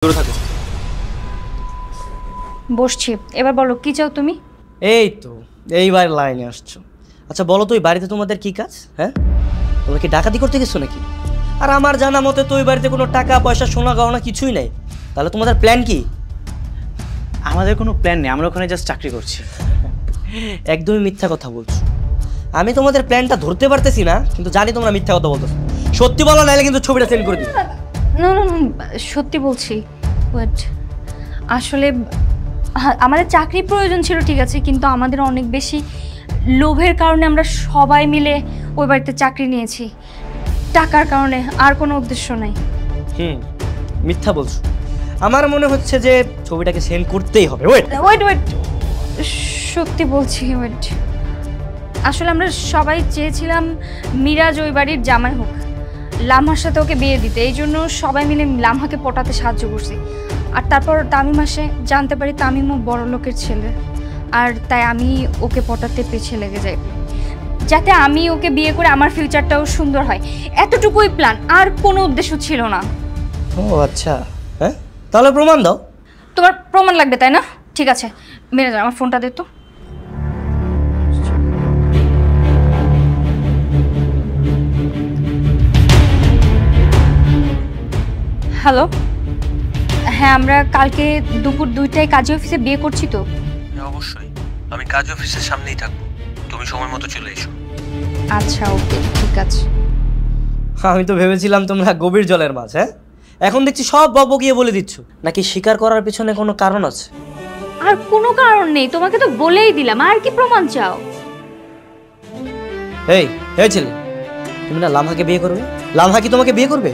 দূরে থাকো। বসছি। এবার বলো কি চাও তুমি? এই তো এইবার লাইনে আসছো। আচ্ছা বলো তো, ওই বাড়িতে তোমাদের কি কাজ? হ্যাঁ, তোমরা কি ডাকাতি করতে গেছো নাকি? আর আমার জানা মতে তো ওই বাড়িতে কোনো টাকা পয়সা সোনা গহনা কিছুই নাই। তাহলে তোমাদের প্ল্যান কি? আমাদের কোনো প্ল্যান নেই, আমরা ওখানে জাস্ট চাকরি করছি। একদমই মিথ্যা কথা বলছো। আমি তোমাদের প্ল্যানটা ধরতে পারতেছি না, কিন্তু জানি তোমরা মিথ্যা কথা বলতেছো। সত্যি বলো, নাইলে কিন্তু ছবিটা সেন্ড করে দিই। না না না, সত্যি বলছি। ওয়েট, আসলে আমাদের চাকরির প্রয়োজন ছিল ঠিক আছে, কিন্তু আমাদের অনেক বেশি লোভের কারণে আমরা সবাই মিলে ওই বাড়িতে চাকরি নিয়েছি। টাকার কারণে, আর কোনো উদ্দেশ্য নাই। মিথ্যা বলছো। আমার মনে হচ্ছে যে ছবিটাকে সেন্ড করতেই হবে। ওয়েট ওয়েট ওয়েট, সত্যি বলছি। ওয়েট, আসলে আমরা সবাই চেয়েছিলাম মিরাজ ওই বাড়ির জামাই হোক, লামহার সাথে ওকে বিয়ে দিতে। এই জন্য সবাই মিলে লামহাকে পটাতে সাহায্য করছি। আর তারপর তামিম আসে, জানতে পারি তামিমও বড় লোকের ছেলে, আর তাই আমি ওকে পটাতে পেছে লেগে যাই, যাতে আমি ওকে বিয়ে করে আমার ফিউচারটাও সুন্দর হয়। এতটুকুই প্ল্যান, আর কোনো উদ্দেশ্য ছিল না। ও আচ্ছা, হ্যাঁ তাহলে প্রমাণ দাও। তোমার প্রমাণ লাগবে তাই না? ঠিক আছে, মেরে যাও, আমার ফোনটা দে তো। হ্যালো, হ্যাঁ আমরা কালকে দুপুর 2টায় কাজী অফিসে বিয়ে করছি তো। হ্যাঁ অবশ্যই, আমি কাজ অফিসের সামনেই থাকবো, তুমি সময় মতো চলে এসো। আচ্ছা ওকে, ঠিক আছে। আমি তো ভেবেছিলাম তোমরা গভীর জলের মাছ। হ্যাঁ, এখন দেখছি সব বকবকিয়ে বলে দিচ্ছ। নাকি স্বীকার করার পিছনে কোনো কারণ আছে? আর কোনো কারণ নেই, তোমাকে তো বলেই দিলাম, আর কি প্রমাণ চাও? এই ছেলে, তুমি না লামহাকে বিয়ে করবে? লামহা কি তোমাকে বিয়ে করবে?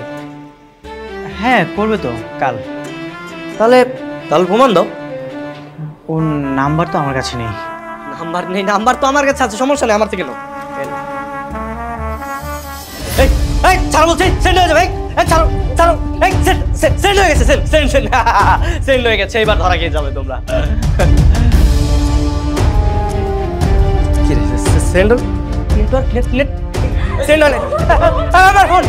হ্যাঁ করবে তো কাল। তাহলে প্রমাণ দাও। ওর নাম্বার তো আমার কাছে নেই। নাম্বার নেই? নাম্বার তো আমার কাছে আছে, সমস্যা নেই, আমার থেকে নাও। এই এই ছাড়ো বলছি, সেন্ড হয়ে যাবে। এই ছাড়ো ছাড়ো, এই সেন্ড হয়ে গেছে, সেন্ড হয়ে গেছে। এবার ধরা খেয়ে যাবে তোমরা। কি রে সেন্ড নেট নেট সেন্ড হলে আমার ফোন।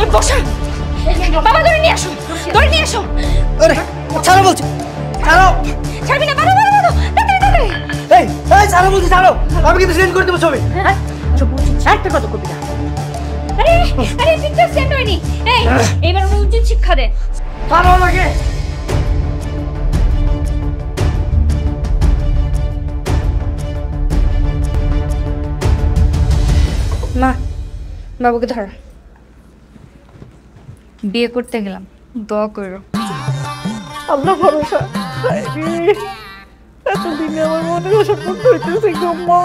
এই বসা বাবা, ধরে নিয়ে আসো, ধরে নিয়ে আসো। আরে ছাড়ো বলছি, ছাড়ো। ছাড়বি না? বাবা বাবা বাবা, তাড়াতাড়ি তাড়াতাড়ি। এই এই ছাড়ো বলছি, ছাড়ো। আমি কিন্তু সেন্ড করে দেবো ছবি। হ্যাঁ চুপ বলছি, ছাড়তে কত করবি না। আরে আরে পিকচার সেন্ড হয়নি। এই এবার ওকে উচিত শিক্ষা দে। ছাড়ো আমাকে। মা, বাবুকে ধরো। বিয়ে করতে গেলাম, দোয়া করো। আল্লাহ ভরসা। এতদিনে আমার মনে স্বপ্ন হইতেছে গো মা।